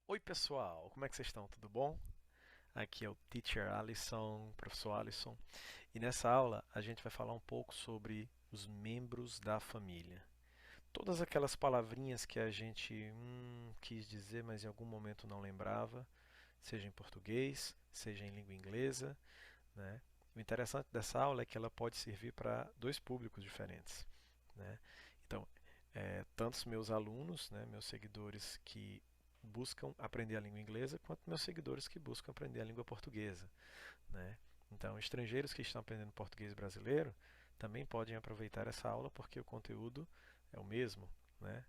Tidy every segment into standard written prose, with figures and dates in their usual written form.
Oi pessoal, como é que vocês estão? Tudo bom? Aqui é o Teacher Alisson, professor Alisson, e nessa aula a gente vai falar um pouco sobre os membros da família. Todas aquelas palavrinhas que a gente quis dizer, mas em algum momento não lembrava, seja em português, seja em língua inglesa, né? O interessante dessa aula é que ela pode servir para dois públicos diferentes, né? Então, tanto os meus alunos, né, meus seguidores que buscam aprender a língua inglesa, quanto meus seguidores que buscam aprender a língua portuguesa, né? Então, estrangeiros que estão aprendendo português brasileiro também podem aproveitar essa aula porque o conteúdo é o mesmo, né?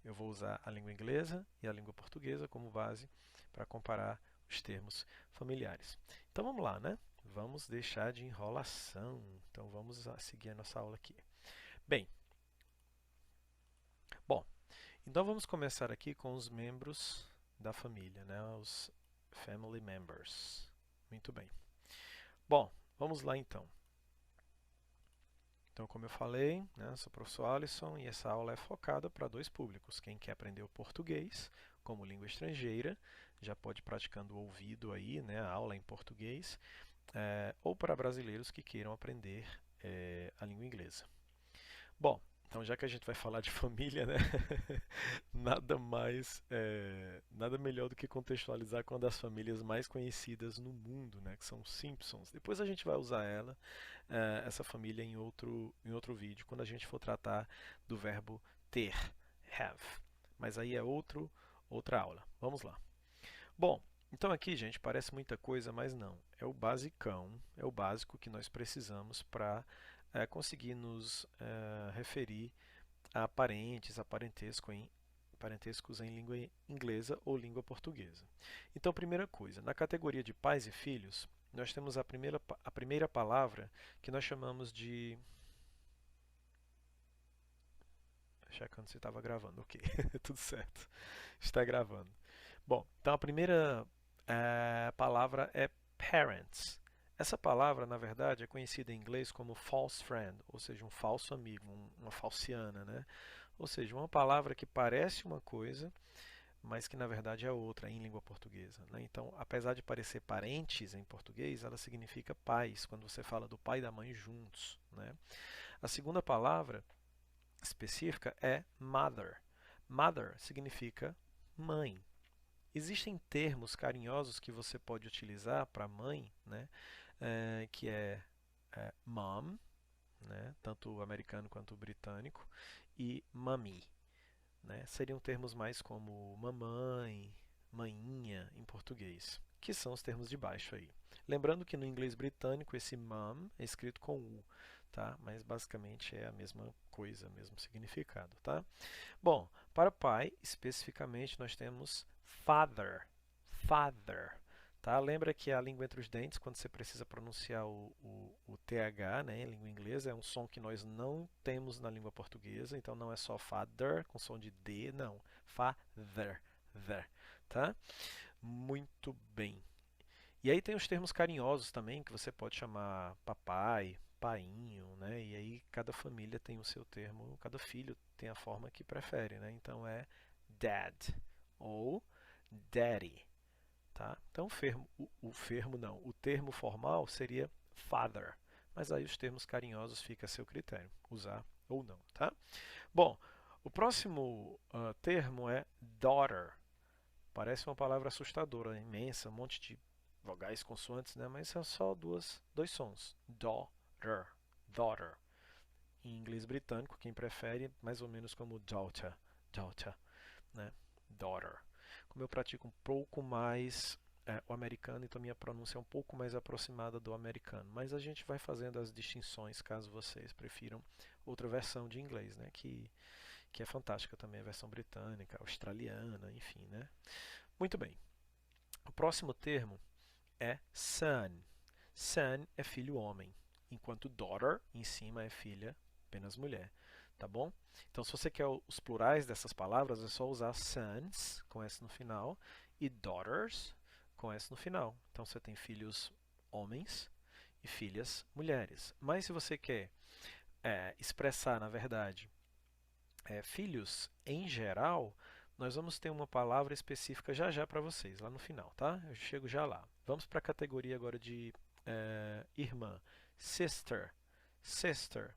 Eu vou usar a língua inglesa e a língua portuguesa como base para comparar os termos familiares. Então vamos lá, né? Vamos deixar de enrolação. Então vamos seguir a nossa aula aqui. Bem, bom, então vamos começar aqui com os membros da família, né? Os family members. Muito bem. Bom, vamos lá então. Então, como eu falei, né, sou o professor Alisson e essa aula é focada para dois públicos. Quem quer aprender o português como língua estrangeira, já pode ir praticando o ouvido aí, né, a aula em português, ou para brasileiros que queiram aprender a língua inglesa. Bom, então já que a gente vai falar de família, né, nada melhor do que contextualizar com uma das famílias mais conhecidas no mundo, né, que são os Simpsons. Depois a gente vai usar essa família em outro vídeo, quando a gente for tratar do verbo ter, have. Mas aí é outra aula. Vamos lá. Bom, então aqui, gente, parece muita coisa, mas não. É o basicão, é o básico que nós precisamos para conseguir nos referir a parentes, a parentescos em língua inglesa ou língua portuguesa. Então, primeira coisa, na categoria de pais e filhos, nós temos a primeira palavra que nós chamamos de. Checando se estava gravando, ok, tudo certo, está gravando. Bom, então a primeira palavra é parents. Essa palavra, na verdade, é conhecida em inglês como false friend, ou seja, um falso amigo, uma falciana, né? Ou seja, uma palavra que parece uma coisa, mas que na verdade é outra em língua portuguesa, né? Então, apesar de parecer parentes em português, ela significa pais, quando você fala do pai e da mãe juntos, né? A segunda palavra específica é mother. Mother significa mãe. Existem termos carinhosos que você pode utilizar para mãe, né? Que é mom, né? Tanto o americano quanto o britânico, e mommy, né? Seriam termos mais como mamãe, mainha em português, que são os termos de baixo aí. Lembrando que no inglês britânico esse mom é escrito com U, tá? Mas basicamente é a mesma coisa, mesmo significado, tá? Bom, para pai, especificamente nós temos father, father. Tá? Lembra que a língua entre os dentes, quando você precisa pronunciar o TH, né, em língua inglesa, é um som que nós não temos na língua portuguesa, então não é só father com som de D, não. Father, there, tá? Muito bem. E aí tem os termos carinhosos também, que você pode chamar papai, painho, né? E aí cada família tem o seu termo, cada filho tem a forma que prefere, né? Então é dad ou daddy, tá? Então o termo formal seria father, mas aí os termos carinhosos fica a seu critério, usar ou não, tá? Bom, o próximo termo é daughter. Parece uma palavra assustadora, imensa, um monte de vogais, consoantes, né? Mas são só dois sons. Daughter, daughter. Em inglês britânico, quem prefere, mais ou menos como daughter, daughter, né? Daughter. Como eu pratico um pouco mais o americano, então minha pronúncia é um pouco mais aproximada do americano. Mas a gente vai fazendo as distinções caso vocês prefiram outra versão de inglês, né? Que é fantástica também, a versão britânica, australiana, enfim, né? Muito bem. O próximo termo é son. Son é filho homem, enquanto daughter em cima é filha apenas mulher, tá bom? Então, se você quer os plurais dessas palavras, é só usar sons com S no final e daughters com S no final. Então, você tem filhos homens e filhas mulheres. Mas se você quer expressar, na verdade, filhos em geral, nós vamos ter uma palavra específica já já para vocês, lá no final, tá? Eu chego já lá. Vamos para a categoria agora de irmã. Sister. Sister.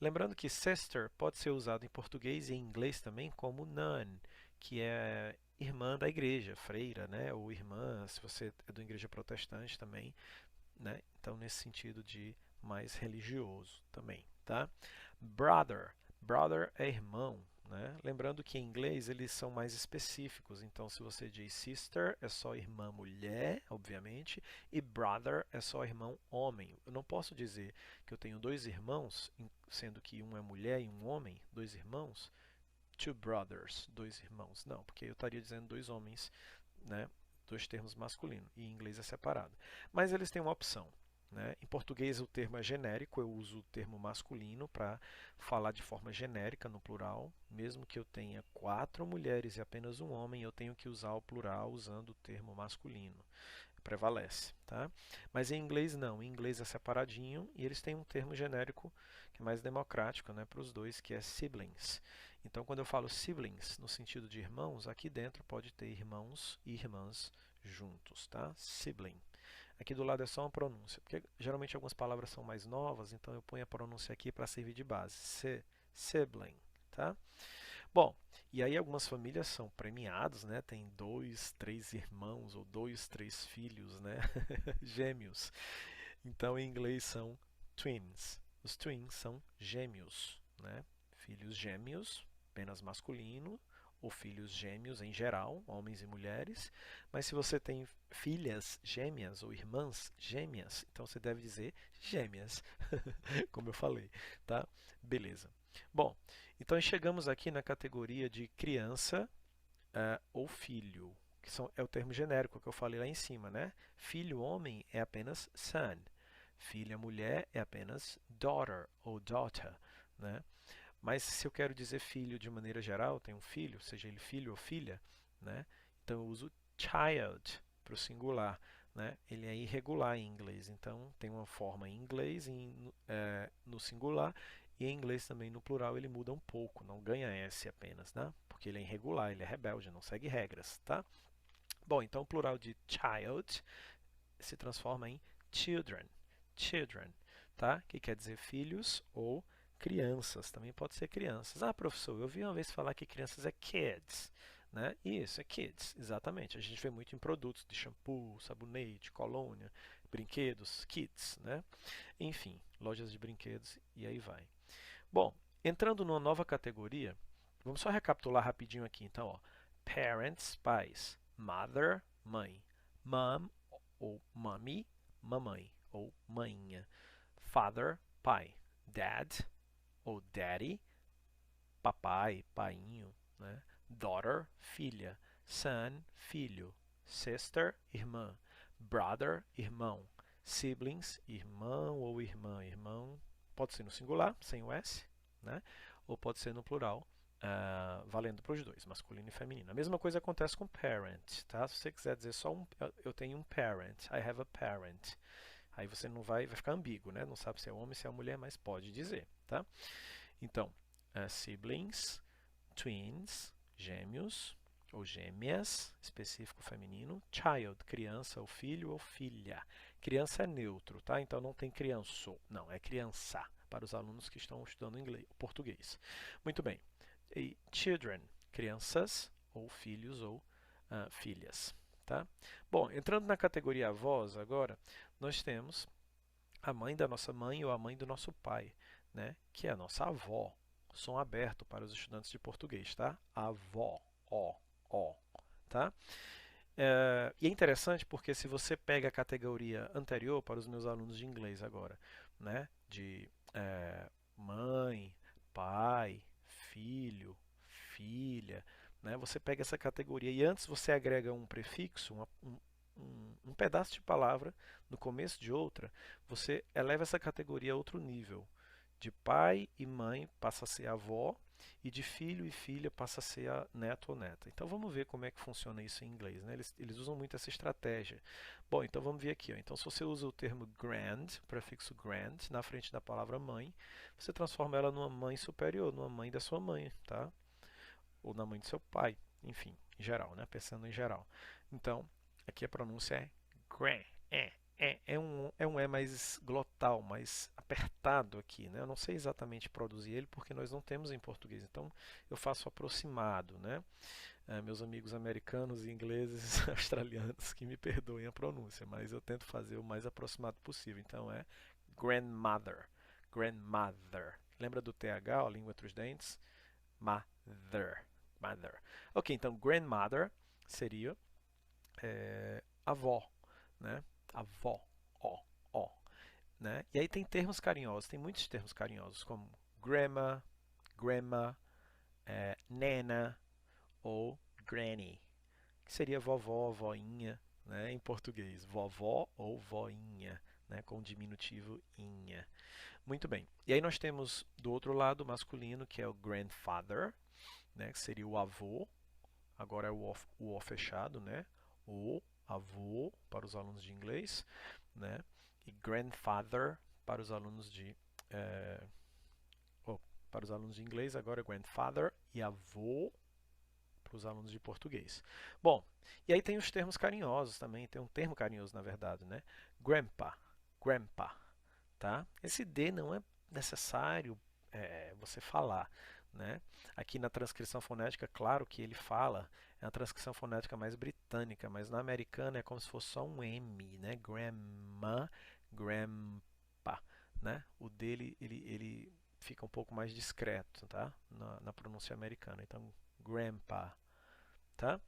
Lembrando que sister pode ser usado em português e em inglês também como nun, que é irmã da igreja, freira, né? Ou irmã, se você é da igreja protestante também, né? Então, nesse sentido de mais religioso também, tá? Brother. Brother é irmão, né? Lembrando que em inglês eles são mais específicos. Então, se você diz sister, é só irmã mulher, obviamente, e brother é só irmão homem. Eu não posso dizer que eu tenho dois irmãos, sendo que um é mulher e um homem, dois irmãos, two brothers, dois irmãos. Não, porque eu estaria dizendo dois homens, né? Dois termos masculinos, e em inglês é separado. Mas eles têm uma opção. Né? Em português o termo é genérico, eu uso o termo masculino para falar de forma genérica no plural. Mesmo que eu tenha 4 mulheres e apenas um homem, eu tenho que usar o plural usando o termo masculino. Prevalece. Tá? Mas em inglês não, em inglês é separadinho e eles têm um termo genérico que é mais democrático, né, para os dois, que é siblings. Então, quando eu falo siblings no sentido de irmãos, aqui dentro pode ter irmãos e irmãs juntos, tá? Sibling. Aqui do lado é só uma pronúncia, porque geralmente algumas palavras são mais novas, então eu ponho a pronúncia aqui para servir de base. Sibling, tá? Bom, e aí algumas famílias são premiados, né? Tem 2, 3 irmãos ou 2, 3 filhos, né? Gêmeos. Então em inglês são twins. Os twins são gêmeos, né? Filhos gêmeos, apenas masculino, ou filhos gêmeos em geral, homens e mulheres. Mas se você tem filhas gêmeas ou irmãs gêmeas, então você deve dizer gêmeas, como eu falei, tá? Beleza. Bom, então chegamos aqui na categoria de criança ou filho, que é o termo genérico que eu falei lá em cima, né? Filho homem é apenas son. Filha mulher é apenas daughter ou daughter, né? Mas se eu quero dizer filho de maneira geral, tenho um filho, seja ele filho ou filha, né? Então eu uso child para o singular, né? Ele é irregular em inglês, então tem uma forma em inglês no singular e em inglês também no plural ele muda um pouco, não ganha S apenas, né? Porque ele é irregular, ele é rebelde, não segue regras, tá? Bom, então o plural de child se transforma em children, children, tá? Que quer dizer filhos ou crianças, também pode ser crianças. Ah, professor, eu vi uma vez falar que crianças é kids, né? Isso, é kids, exatamente. A gente vê muito em produtos de shampoo, sabonete, colônia, brinquedos, kids, né? Enfim, lojas de brinquedos e aí vai. Bom, entrando numa nova categoria, vamos só recapitular rapidinho aqui, então, ó. Parents, pais. Mother, mãe. Mom ou mommy, mamãe ou mainha. Father, pai. Dad ou daddy, papai, painho, né? Daughter, filha. Son, filho. Sister, irmã. Brother, irmão. Siblings, irmão ou irmã. Irmão pode ser no singular, sem o S, né? Ou pode ser no plural, valendo para os dois, masculino e feminino. A mesma coisa acontece com parent, tá? Se você quiser dizer só eu tenho um parent, I have a parent. Aí você não vai ficar ambíguo, né? Não sabe se é homem, se é mulher, mas pode dizer, tá? Então, siblings, twins, gêmeos ou gêmeas, específico feminino, child, criança ou filho ou filha. Criança é neutro, tá? Então não tem crianço, não, é criança para os alunos que estão estudando inglês, português. Muito bem. E children, crianças ou filhos ou filhas, tá? Bom, entrando na categoria avós agora, nós temos a mãe da nossa mãe ou a mãe do nosso pai, né? Que é a nossa avó. Som aberto para os estudantes de português, tá? Avó, ó, tá? E é interessante porque se você pega a categoria anterior para os meus alunos de inglês agora, né? De mãe, pai, filho, filha, né? Você pega essa categoria e antes você agrega um prefixo, um pedaço de palavra no começo de outra, você eleva essa categoria a outro nível. De pai e mãe passa a ser avó e de filho e filha passa a ser a neto ou neta. Então vamos ver como é que funciona isso em inglês, né? Eles usam muito essa estratégia. Bom, então vamos ver aqui, ó. Então se você usa o termo grand, o prefixo grand, na frente da palavra mãe, você transforma ela numa mãe superior, numa mãe da sua mãe, tá? Ou na mãe do seu pai. enfim, em geral, né? Pensando em geral. Então, aqui a pronúncia é gran, é um E mais glotal, mais apertado aqui, né? Eu não sei exatamente produzir ele porque nós não temos em português, então eu faço aproximado, né? Meus amigos americanos, ingleses, australianos que me perdoem a pronúncia, mas eu tento fazer o mais aproximado possível. Então é grandmother, grandmother. Lembra do TH, a língua entre os dentes? Mother, mother. Ok, então grandmother seria avó, né? Avó, ó, ó, né? E aí tem termos carinhosos, tem muitos termos carinhosos como grandma, grandma, nana ou granny, que seria vovó, voinha, né, em português, vovó ou voinha, né, com o diminutivo inha. Muito bem. E aí nós temos do outro lado o masculino, que é o grandfather, né, que seria o avô. Agora é o O fechado, né? O avô para os alunos de inglês, né? E grandfather para os alunos de para os alunos de inglês, agora é grandfather e avô para os alunos de português. Bom, e aí tem os termos carinhosos também, tem um termo carinhoso na verdade, né? Grandpa, grandpa, tá? Esse D não é necessário você falar, né? Aqui na transcrição fonética, claro que ele fala, é uma transcrição fonética mais britânica, mas na americana é como se fosse só um M, né? Grandma, grandpa, né? O dele, ele fica um pouco mais discreto, tá? Na pronúncia americana. Então, grandpa, tá?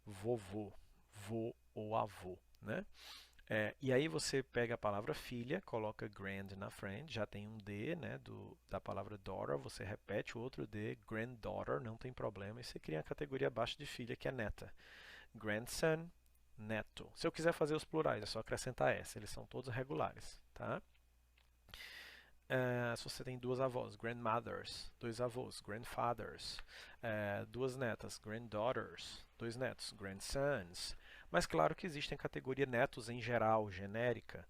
Vovô, vô ou avô, né? E aí você pega a palavra filha, coloca grand na frente, já tem um D, né, da palavra daughter, você repete o outro D, granddaughter, não tem problema, e você cria a categoria abaixo de filha, que é neta. Grandson, neto. Se eu quiser fazer os plurais, é só acrescentar S, eles são todos regulares, tá? Se você tem duas avós, grandmothers, dois avós, grandfathers, duas netas, granddaughters, dois netos, grandsons. Mas claro que existem categoria netos em geral, genérica,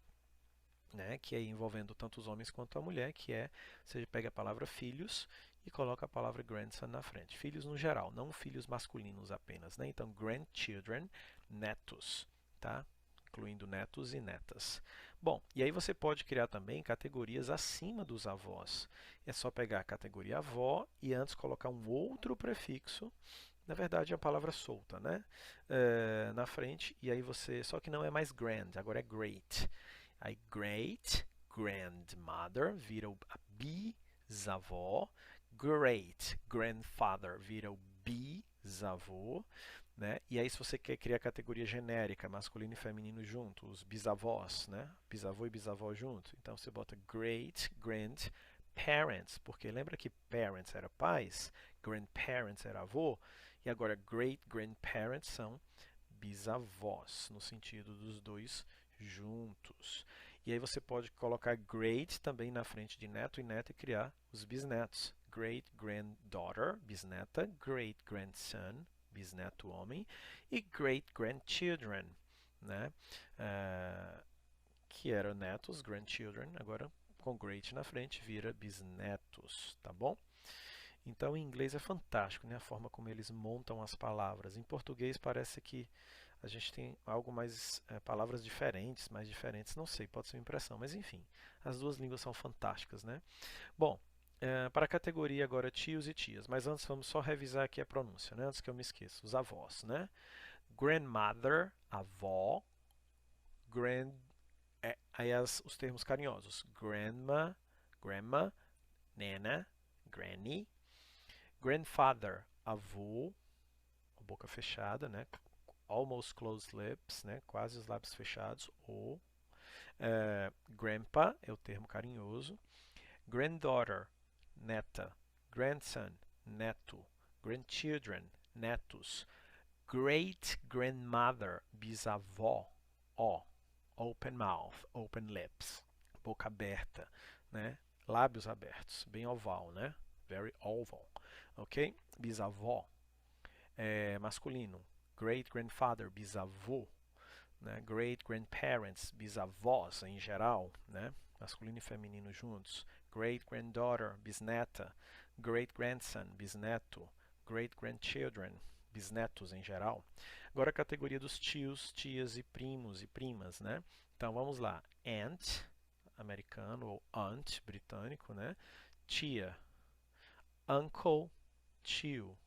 né, que é envolvendo tanto os homens quanto a mulher, que é, você pega a palavra filhos e coloca a palavra grandson na frente. Filhos no geral, não filhos masculinos apenas, né? Então, grandchildren, netos, tá? Incluindo netos e netas. Bom, e aí você pode criar também categorias acima dos avós. É só pegar a categoria avó e antes colocar um outro prefixo. Na verdade, é a palavra solta, né? Na frente, e aí você. Só que não é mais grand, agora é great. Aí, great grandmother vira a bisavó. Great grandfather vira o bisavô. Né? E aí, se você quer criar categoria genérica, masculino e feminino junto, os bisavós, né? Bisavô e bisavó junto, então você bota great grandparents, porque lembra que parents era pais, grandparents era avô, e agora great grandparents são bisavós, no sentido dos dois juntos. E aí você pode colocar great também na frente de neto e neta e criar os bisnetos. Great granddaughter, bisneta, great grandson, bisneto homem, e great grandchildren, né? Que eram netos, grandchildren, agora com great na frente vira bisnetos, tá bom? Então, em inglês é fantástico, né? A forma como eles montam as palavras. Em português parece que a gente tem algo mais, palavras diferentes, mais diferentes, não sei, pode ser uma impressão, mas enfim, as duas línguas são fantásticas, né? Bom, para a categoria agora tios e tias, mas antes vamos só revisar aqui a pronúncia, né? Antes que eu me esqueça, os avós, né? Grandmother, avó, aí os termos carinhosos, grandma, grandma, nana, granny, grandfather, avô, boca fechada, né? Almost closed lips, né? Quase os lábios fechados, ou grandpa é o termo carinhoso, granddaughter, neta, grandson, neto, grandchildren, netos, great grandmother, bisavó, ó, open mouth, open lips, boca aberta, né? Lábios abertos, bem oval, né? Very oval, ok? Bisavó, masculino, great grandfather, bisavô, né? Great grandparents, bisavós em geral, né? Masculino e feminino juntos. Great granddaughter, bisneta. Great grandson, bisneto. Great grandchildren, bisnetos em geral. Agora a categoria dos tios, tias e primos e primas, né? Então vamos lá. Aunt, americano, ou aunt, britânico, né? Tia. Uncle, tio.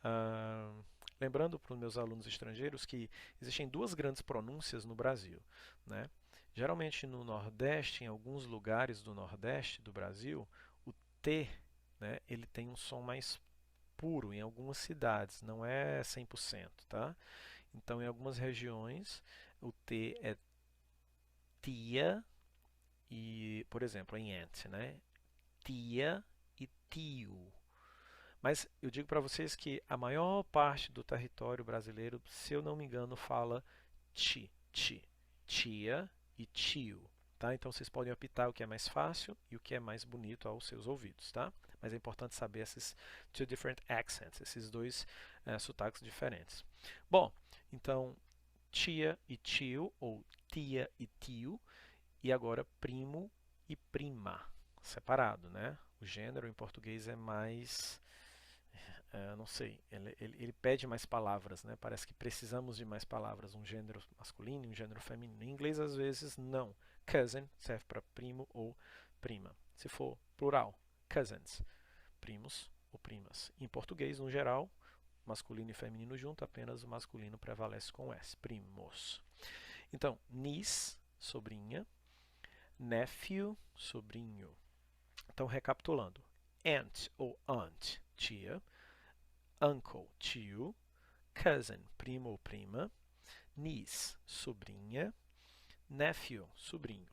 Ah, lembrando para os meus alunos estrangeiros que existem duas grandes pronúncias no Brasil, né? Geralmente no Nordeste, em alguns lugares do Nordeste do Brasil, o T, né, ele tem um som mais puro em algumas cidades, não é 100%, tá? Então, em algumas regiões, o T é tia e, por exemplo, em aunt, né? Tia e tio. Mas eu digo para vocês que a maior parte do território brasileiro, se eu não me engano, fala tia e tio, tá? Então vocês podem optar o que é mais fácil e o que é mais bonito aos seus ouvidos, tá? Mas é importante saber esses two different accents, esses dois sotaques diferentes. Bom, então tia e tio, ou tia e tio, e agora primo e prima, separado, né? O gênero em português é mais não sei, ele pede mais palavras, né? Parece que precisamos de mais palavras, um gênero masculino e um gênero feminino. Em inglês, às vezes, não. Cousin serve para primo ou prima. Se for plural, cousins, primos ou primas. Em português, no geral, masculino e feminino junto, apenas o masculino prevalece com S, primos. Então, niece, sobrinha, nephew, sobrinho. Então, recapitulando, aunt ou aunt, tia, uncle, tio, cousin, primo ou prima, niece, sobrinha, nephew, sobrinho.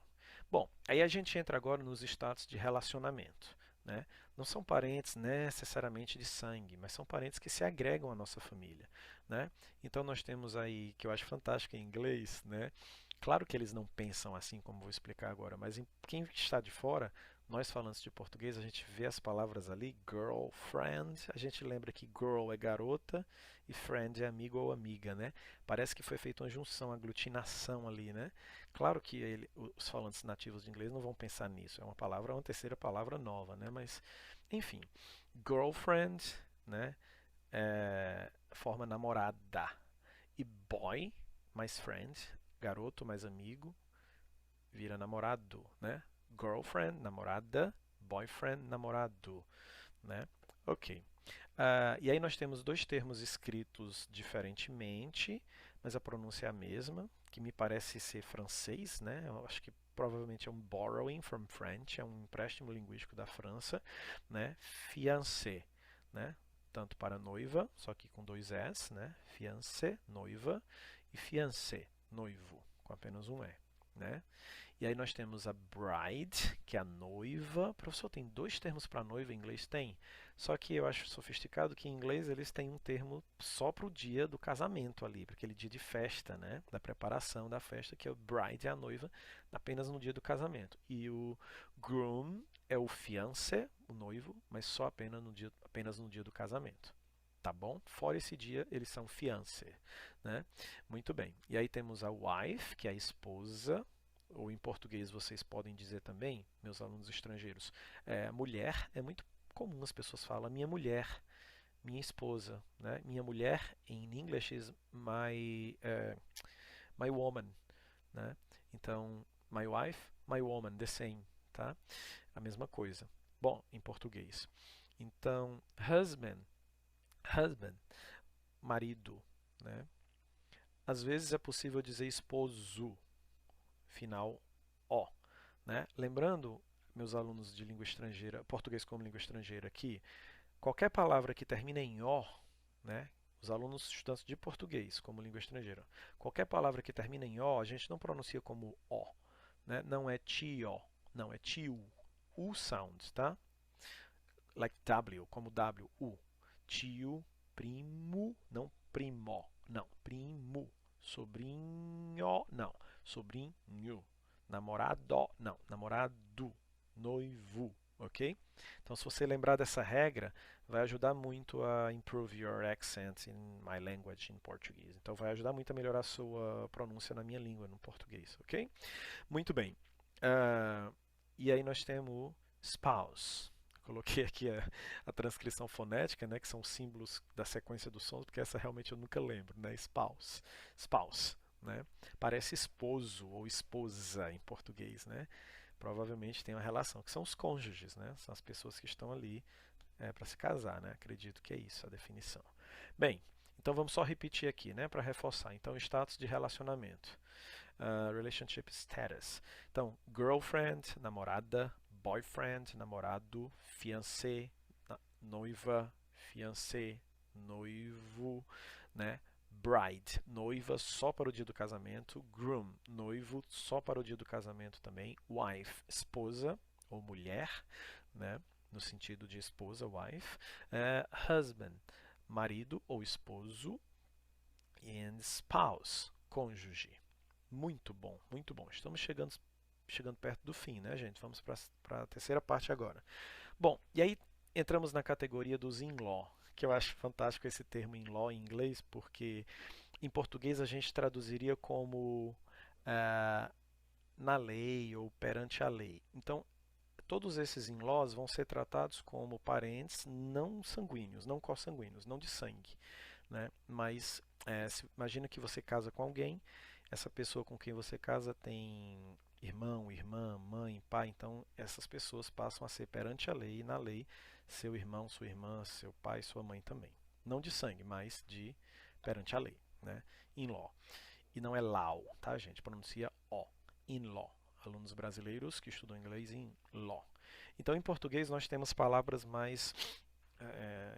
Bom, aí a gente entra agora nos status de relacionamento, né? Não são parentes necessariamente de sangue, mas são parentes que se agregam à nossa família, né? Então nós temos aí, que eu acho fantástico em inglês, né? Claro que eles não pensam assim como vou explicar agora, mas quem está de fora, nós falantes de português, a gente vê as palavras ali, girlfriend, a gente lembra que girl é garota e friend é amigo ou amiga, né? Parece que foi feita uma junção, uma aglutinação ali, né? Claro que os falantes nativos de inglês não vão pensar nisso, é uma palavra, uma terceira palavra nova, né? Mas, enfim, girlfriend, né? Forma namorada. E boy, mais friend, garoto mais amigo, vira namorado, né? Girlfriend, namorada, boyfriend, namorado, né? Ok. E aí nós temos dois termos escritos diferentemente, mas a pronúncia é a mesma, que me parece ser francês, né? Eu acho que provavelmente é um borrowing from French, é um empréstimo linguístico da França, né? Fiancé, né? Tanto para noiva, só que com dois S, né? Fiancé, noiva, e fiancé, noivo, com apenas um E, né? E aí nós temos a bride, que é a noiva. Professor, tem dois termos para noiva em inglês? Tem. Só que eu acho sofisticado que em inglês eles têm um termo só para o dia do casamento ali, para aquele dia de festa, né? Da preparação da festa, que é o bride, é a noiva, apenas no dia do casamento. E o groom é o fiancé, o noivo, mas só apenas no dia do casamento. Tá bom? Fora esse dia, eles são fiancé, né? Muito bem. E aí temos a wife, que é a esposa, ou em português vocês podem dizer também, meus alunos estrangeiros, mulher, é muito comum as pessoas falam minha mulher, minha esposa, né? Minha mulher em inglês is my woman, né? Então, my wife, my woman, the same, tá? A mesma coisa. Bom, em português. Então, husband, marido, né? Às vezes é possível dizer esposo, final O, né? Lembrando, meus alunos de língua estrangeira, português como língua estrangeira aqui, qualquer palavra que termina em O, né? Os alunos estudantes de português como língua estrangeira, qualquer palavra que termina em O, a gente não pronuncia como O, né? Não é tio, não é tio. U sound, tá? Like W, como W, U. Tio, primo, não primo, não, primo. Sobrinho, não. Sobrinho. Namorado, não. Namorado. Noivo, ok? Então, se você lembrar dessa regra, vai ajudar muito a improve your accent in my language in português. Então, vai ajudar muito a melhorar a sua pronúncia na minha língua, no português, ok? Muito bem. E aí nós temos o spouse, Coloquei aqui a transcrição fonética, né, que são os símbolos da sequência dos sons, porque essa realmente eu nunca lembro, né? Spouse, spouse, né? Parece esposo ou esposa em português, né? Provavelmente tem uma relação, que são os cônjuges, né? São as pessoas que estão ali para se casar, né? Acredito que é isso a definição. Bem, então vamos só repetir aqui, né, para reforçar. Então, status de relacionamento. Relationship status. Então, girlfriend, namorada, boyfriend, namorado, fiancé, noiva, fiancé, noivo, né? Bride, noiva só para o dia do casamento, groom, noivo só para o dia do casamento também, wife, esposa ou mulher, né? No sentido de esposa, wife, husband, marido ou esposo, and spouse, cônjuge. Muito bom, muito bom. Estamos chegando perto do fim, né, gente? Vamos para a terceira parte agora. Bom, e aí entramos na categoria dos in-law, que eu acho fantástico esse termo in-law em inglês, porque em português a gente traduziria como na lei ou perante a lei. Então, todos esses in-laws vão ser tratados como parentes não sanguíneos, não consanguíneos, não de sangue, né? Mas imagina que você casa com alguém, essa pessoa com quem você casa tem irmão, irmã, mãe, pai, então essas pessoas passam a ser perante a lei e na lei seu irmão, sua irmã, seu pai, sua mãe também. Não de sangue, mas de perante a lei, né? In-law. E não é law, tá, gente? Pronuncia O. In-law. Alunos brasileiros que estudam inglês em law. Então, em português, nós temos palavras mais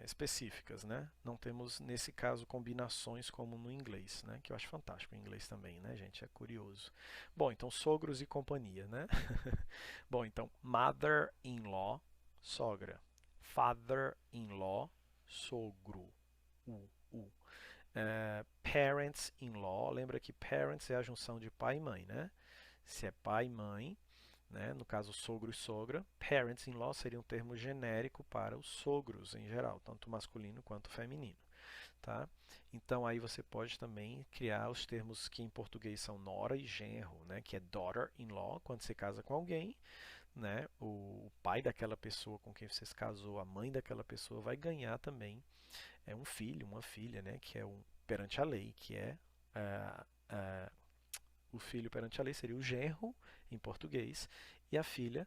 específicas, né? Não temos, nesse caso, combinações como no inglês, né? Que eu acho fantástico o inglês também, né, gente? É curioso. Bom, então, sogros e companhia, né? Bom, então, mother-in-law, sogra. Father-in-law, sogro. U. Parents-in-law, lembra que parents é a junção de pai e mãe, né? Se é pai e mãe, né? No caso sogro e sogra, parents-in-law seria um termo genérico para os sogros em geral, tanto masculino quanto feminino. Tá? Então aí você pode também criar os termos que em português são nora e genro, né? Que é daughter-in-law, quando você casa com alguém, né? O pai daquela pessoa com quem você se casou, a mãe daquela pessoa vai ganhar também um filho, uma filha, né? Que é perante a lei, que é o filho perante a lei seria o genro em português e a filha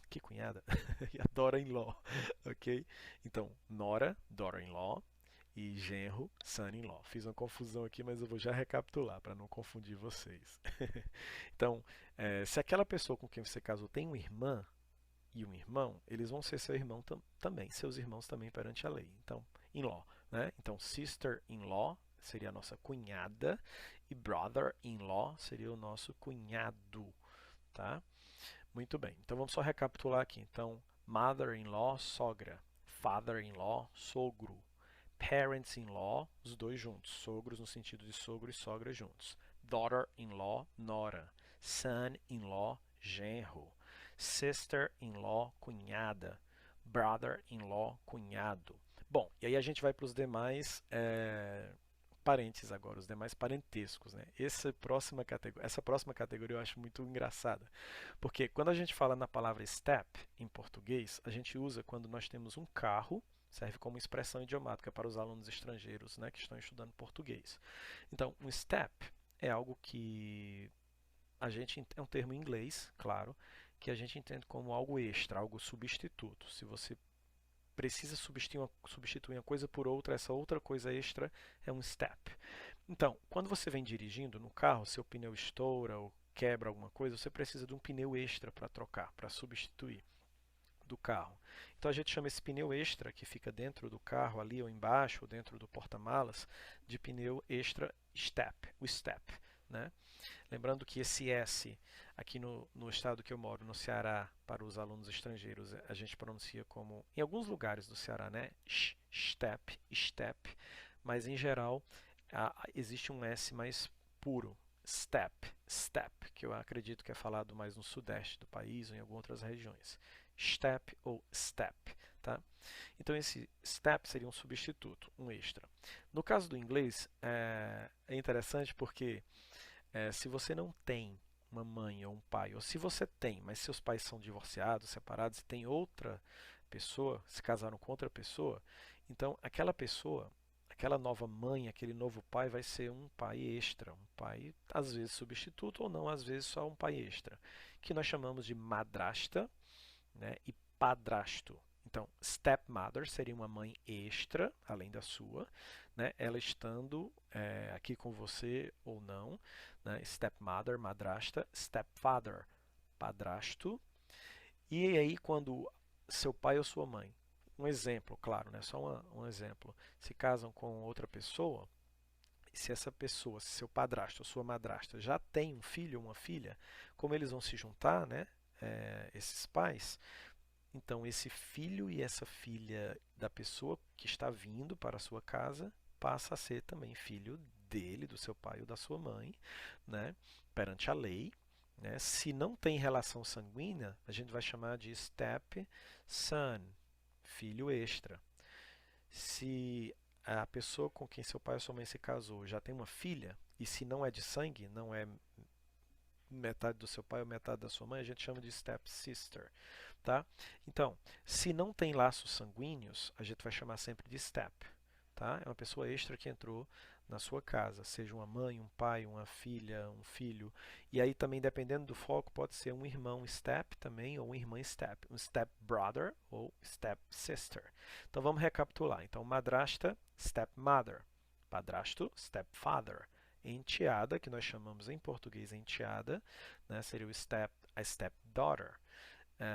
que cunhada e a daughter-in-law, ok? Então nora, daughter-in-law e genro, son-in-law. Fiz uma confusão aqui, mas eu vou já recapitular para não confundir vocês. Então, se aquela pessoa com quem você casou tem uma irmã e um irmão, eles vão ser seu irmão também, seus irmãos também perante a lei. Então, in-law, né? Então, sister-in-law seria a nossa cunhada e brother-in-law seria o nosso cunhado, tá? Muito bem. Então vamos só recapitular aqui. Então, mother-in-law, sogra, father-in-law, sogro, parents-in-law, os dois juntos, sogros no sentido de sogro e sogra juntos, daughter-in-law, nora, son-in-law, genro, sister-in-law, cunhada, brother-in-law, cunhado. Bom, e aí a gente vai para os demais parentes agora, os demais parentescos, né? Essa próxima categoria eu acho muito engraçada, porque quando a gente fala na palavra step em português, a gente usa quando nós temos um carro, serve como expressão idiomática para os alunos estrangeiros, né, que estão estudando português. Então, um step é algo que é um termo em inglês, claro, que a gente entende como algo extra, algo substituto. Se você precisa substituir uma coisa por outra, essa outra coisa extra é um step. Então, quando você vem dirigindo no carro, seu pneu estoura ou quebra alguma coisa, você precisa de um pneu extra para trocar, para substituir do carro. Então a gente chama esse pneu extra que fica dentro do carro ali ou embaixo, ou dentro do porta-malas, de pneu extra step, o step, né? Lembrando que esse S, aqui no estado que eu moro, no Ceará, para os alunos estrangeiros, a gente pronuncia como, em alguns lugares do Ceará, né? Step, step, mas em geral existe um S mais puro, step, step, que eu acredito que é falado mais no sudeste do país ou em algumas outras regiões. Step ou step, tá? Então esse step seria um substituto, um extra. No caso do inglês, é interessante porque se você não tem uma mãe ou um pai, ou se você tem, mas seus pais são divorciados, separados, e tem outra pessoa, se casaram com outra pessoa, então aquela pessoa, aquela nova mãe, aquele novo pai vai ser um pai extra, um pai às vezes substituto ou não, às vezes só um pai extra, que nós chamamos de madrasta, né, e padrasto. Então, stepmother seria uma mãe extra, além da sua, né, ela estando aqui com você ou não, né, stepmother, madrasta, stepfather, padrasto. E aí, quando seu pai ou sua mãe, um exemplo, claro, né, só um exemplo, se casam com outra pessoa, e se essa pessoa, se seu padrasto ou sua madrasta já tem um filho ou uma filha, como eles vão se juntar, né, esses pais, então, esse filho e essa filha da pessoa que está vindo para a sua casa passa a ser também filho dele, do seu pai ou da sua mãe, né? Perante a lei. Né? Se não tem relação sanguínea, a gente vai chamar de step son, filho extra. Se a pessoa com quem seu pai ou sua mãe se casou já tem uma filha, e se não é de sangue, não é metade do seu pai ou metade da sua mãe, a gente chama de step sister. Tá? Então, se não tem laços sanguíneos, a gente vai chamar sempre de step. Tá? É uma pessoa extra que entrou na sua casa, seja uma mãe, um pai, uma filha, um filho. E aí também, dependendo do foco, pode ser um irmão step também, ou uma irmã step. Um step brother ou step sister. Então vamos recapitular. Então, madrasta, stepmother. Padrasto, stepfather. Enteada, que nós chamamos em português enteada, né, seria a stepdaughter.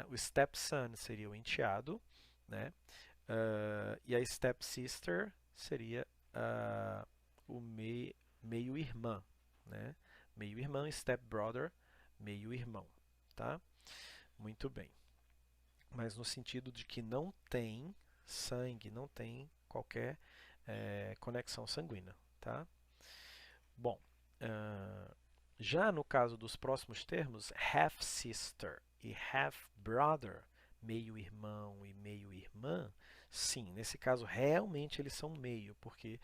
O stepson seria o enteado, né? E a stepsister seria o meio-irmã, né? Meio-irmã, stepbrother, meio-irmão, tá? Muito bem. Mas no sentido de que não tem sangue, não tem qualquer conexão sanguínea, tá? Bom, já no caso dos próximos termos, half-sister e half-brother, meio-irmão e meio-irmã, sim, nesse caso realmente eles são meio, porque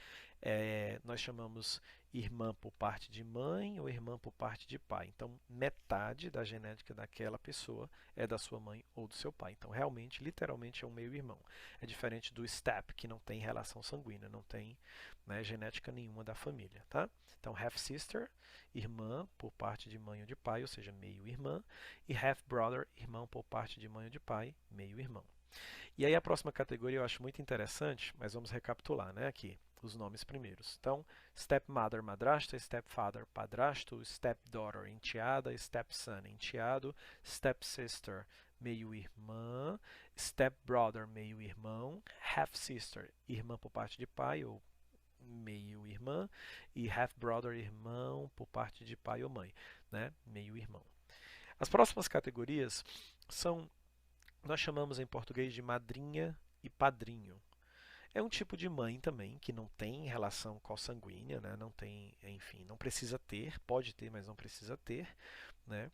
nós chamamos irmã por parte de mãe ou irmã por parte de pai. Então, metade da genética daquela pessoa é da sua mãe ou do seu pai. Então, realmente, literalmente, é um meio-irmão. É diferente do step, que não tem relação sanguínea, não tem, né, genética nenhuma da família. Tá? Então, half-sister, irmã por parte de mãe ou de pai, ou seja, meio-irmã, e half-brother, irmão por parte de mãe ou de pai, meio-irmão. E aí a próxima categoria eu acho muito interessante, mas vamos recapitular, né, aqui os nomes primeiros. Então, stepmother, madrasta, stepfather, padrasto, stepdaughter, enteada, stepson, enteado, stepsister, meio-irmã, stepbrother, meio-irmão, half-sister, irmã por parte de pai ou meio-irmã, e half-brother, irmão por parte de pai ou mãe, né, meio-irmão. As próximas categorias são, nós chamamos em português de madrinha e padrinho. É um tipo de mãe também que não tem relação consanguínea, né? Não tem, enfim, não precisa ter, pode ter, mas não precisa ter, né?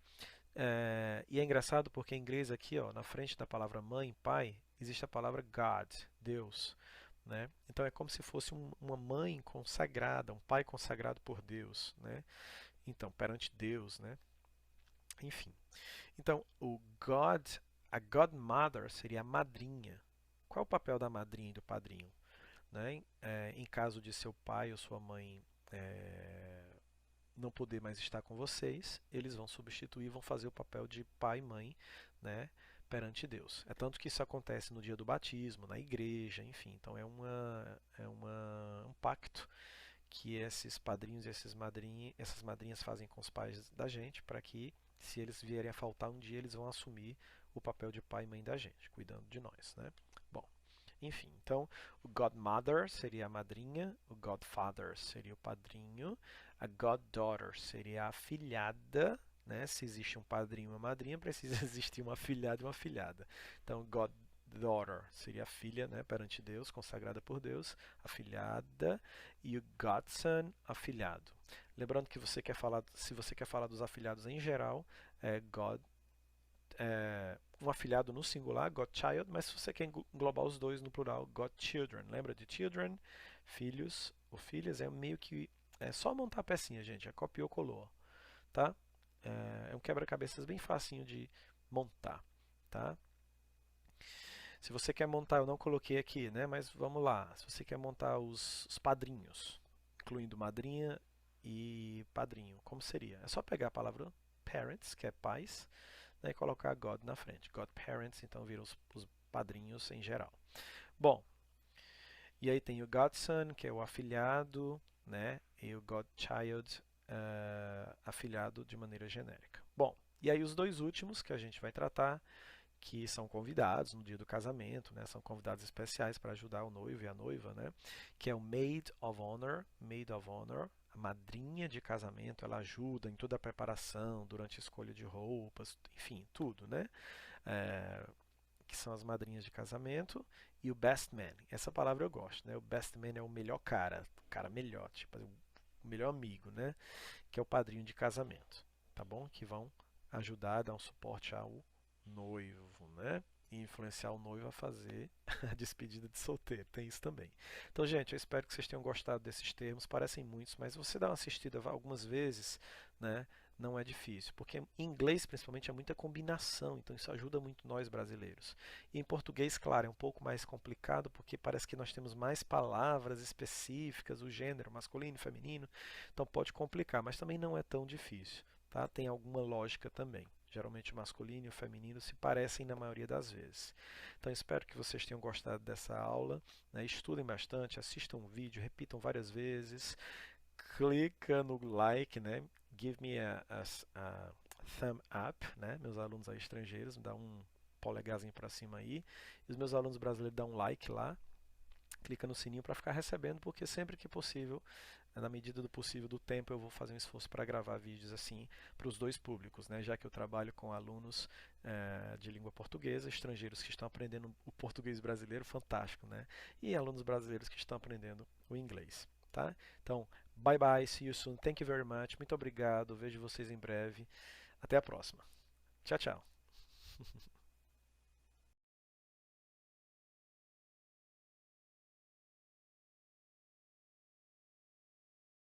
E é engraçado porque em inglês aqui, ó, na frente da palavra mãe, pai, existe a palavra God, Deus, né? Então é como se fosse uma mãe consagrada, um pai consagrado por Deus, né? Então, perante Deus, né? Enfim. Então, a godmother seria a madrinha. Qual é o papel da madrinha e do padrinho? Né? Em caso de seu pai ou sua mãe não poder mais estar com vocês, eles vão substituir, vão fazer o papel de pai e mãe, né, perante Deus. É tanto que isso acontece no dia do batismo, na igreja, enfim. Então um pacto que esses padrinhos e essas madrinhas fazem com os pais da gente, para que, se eles vierem a faltar um dia, eles vão assumir o papel de pai e mãe da gente, cuidando de nós, né? Bom, enfim, então o godmother seria a madrinha, o godfather seria o padrinho, a goddaughter seria a afilhada, né? Se existe um padrinho e uma madrinha, precisa existir uma afilhada e uma afilhada. Então, goddaughter seria a filha, né, perante Deus, consagrada por Deus, afilhada, e o godson, afilhado. Lembrando que você quer falar, se você quer falar dos afilhados em geral, um afilhado no singular, godchild, mas se você quer englobar os dois no plural, godchildren. Lembra de children? Filhos ou filhas, é meio que é só montar a pecinha, gente, já copiou, colou, tá? É um quebra-cabeças bem facinho de montar, tá? Se você quer montar, eu não coloquei aqui, né? Mas vamos lá. Se você quer montar os padrinhos, incluindo madrinha e padrinho, como seria? É só pegar a palavra parents, que é pais, né, e colocar God na frente. Godparents, então vira os padrinhos em geral. Bom, e aí tem o godson, que é o afilhado, né? E o godchild, afilhado de maneira genérica. Bom, e aí os dois últimos que a gente vai tratar, que são convidados no dia do casamento, né? São convidados especiais para ajudar o noivo e a noiva, né? Que é o maid of honor, a madrinha de casamento, ela ajuda em toda a preparação, durante a escolha de roupas, enfim, tudo, né? É, que são as madrinhas de casamento, e o best man. Essa palavra eu gosto, né? O best man é o melhor cara, o cara melhor, tipo, o melhor amigo, né? Que é o padrinho de casamento, tá bom? Que vão ajudar a dar um suporte ao noivo, né? E influenciar o noivo a fazer a despedida de solteiro. Tem isso também. Então, gente, eu espero que vocês tenham gostado desses termos. Parecem muitos, mas você dá uma assistida algumas vezes, né? Não é difícil, porque em inglês principalmente é muita combinação, então isso ajuda muito nós brasileiros. E em português, claro, é um pouco mais complicado, porque parece que nós temos mais palavras específicas, o gênero masculino, feminino, então pode complicar, mas também não é tão difícil, tá? Tem alguma lógica também. Geralmente o masculino e o feminino se parecem na maioria das vezes. Então espero que vocês tenham gostado dessa aula, né? Estudem bastante, assistam o vídeo, repitam várias vezes, clica no like, né? Give me a thumb up, né? Meus alunos aí estrangeiros, me dá um polegarzinho para cima aí. E os meus alunos brasileiros dão um like lá. Clica no sininho para ficar recebendo, porque sempre que possível, na medida do possível do tempo, eu vou fazer um esforço para gravar vídeos assim para os dois públicos, né? Já que eu trabalho com alunos de língua portuguesa, estrangeiros que estão aprendendo o português brasileiro, fantástico, né? E alunos brasileiros que estão aprendendo o inglês, tá? Então, bye bye, see you soon, thank you very much, muito obrigado, vejo vocês em breve, até a próxima. Tchau, tchau.